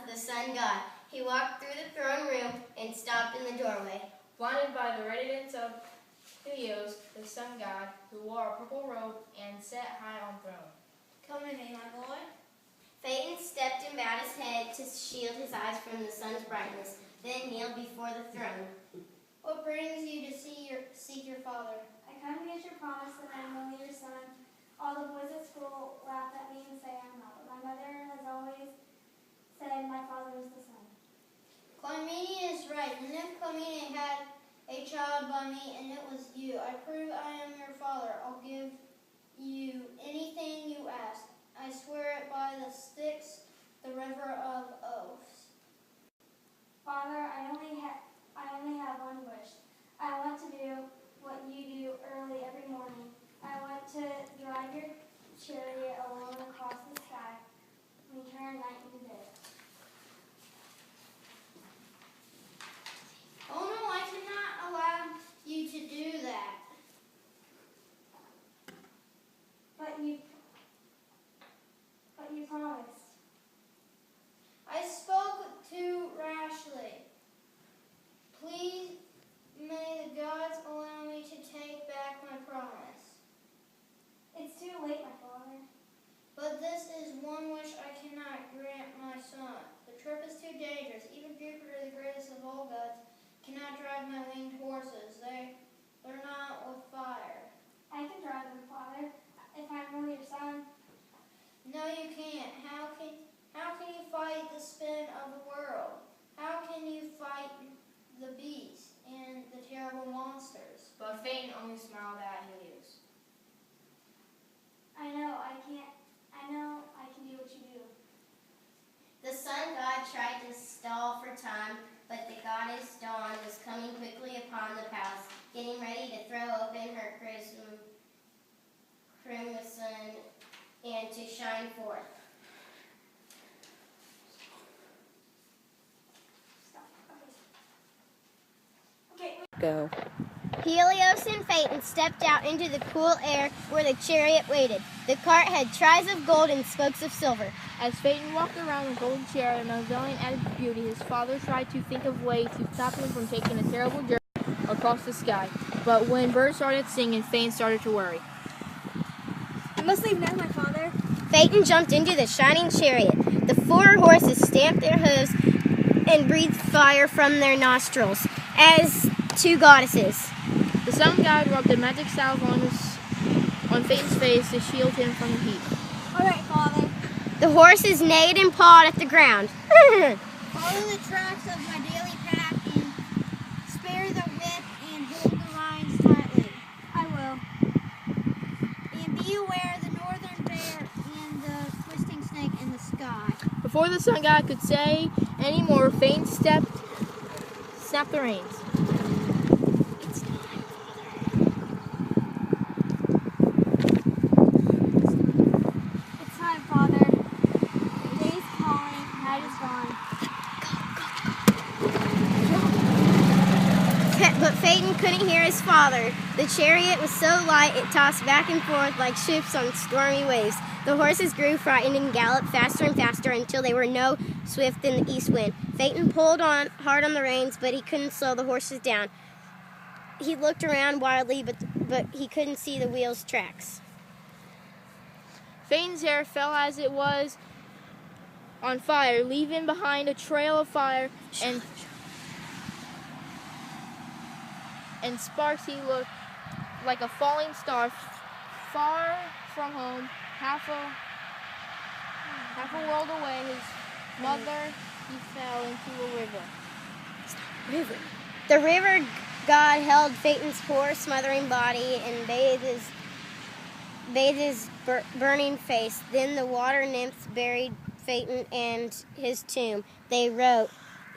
the sun god. He walked through the throne room and stopped in the doorway. Blinded by the radiance of Helios, the sun god, who wore a purple robe and sat high on throne. Come in, my boy. Phaeton stepped and bowed his head to shield his eyes from the sun's brightness, then kneeled before the throne. What brings you to seek your father? I come to get your promise that I am only your son. All the boys at school laugh at me and say I'm not. My mother has always said my father is the son. Clymene is right, and if Clymene had a child by me and it was you, I prove I am your father. I'll give you anything you ask. I swear it by the Styx, the river of oaths. Father, I only have one wish. I want to do what you do early every morning. I want to drive your chariot alone across the sky and turn night into day. Oh no, I cannot allow you to do that. But you promised. I spoke too rashly. Please, may the gods allow me to take back my promise. It's too late, my father. But this is one which I cannot grant my son. The trip is too dangerous. Even Jupiter, the greatest of all gods, cannot drive my winged horses. They're not with fire. I can drive them, Father, if I'm really your son. No, you can't. How can you fight the spin of the world? How can you fight the beasts and the terrible monsters? But Phaeton only smiled at Helios. I know I can do what you do. The sun god tried to stall for time, but the goddess Dawn was coming quickly upon the palace, getting ready to throw open her crimson and to shine forth. Go. Helios and Phaeton stepped out into the cool air where the chariot waited. The cart had tries of gold and spokes of silver. As Phaeton walked around the golden chariot, marveling at its beauty, his father tried to think of ways to stop him from taking a terrible journey across the sky. But when birds started singing, Phaeton started to worry. I must leave now, my father. Phaeton jumped into the shining chariot. The 4 horses stamped their hooves and breathed fire from their nostrils as 2 goddesses. The sun god rubbed a magic salve on Phaeton's face to shield him from the heat. All right, Father. The horses neighed and pawed at the ground. Follow the tracks of my daily path and spare the whip and hold the reins tightly. I will. And be aware of the northern bear and the twisting snake in the sky. Before the sun god could say any more, Phaeton snapped the reins. It's time, It's time, Father. The day's calling, night is gone. But Phaeton couldn't hear his father. The chariot was so light it tossed back and forth like ships on stormy waves. The horses grew frightened and galloped faster and faster until they were no swift in the east wind. Phaeton pulled on hard on the reins, but he couldn't slow the horses down. He looked around wildly, but he couldn't see the wheels' tracks. Phaeton's hair fell as it was on fire, leaving behind a trail of fire and sparks. He looked like a falling star, far from home, half a world away. His mother, he fell into a river. The river god held Phaeton's poor, smothering body and bathed his burning face. Then the water nymphs buried Phaeton and his tomb. They wrote,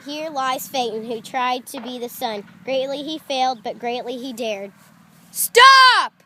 "Here lies Phaeton, who tried to be the sun. Greatly he failed, but greatly he dared." Stop!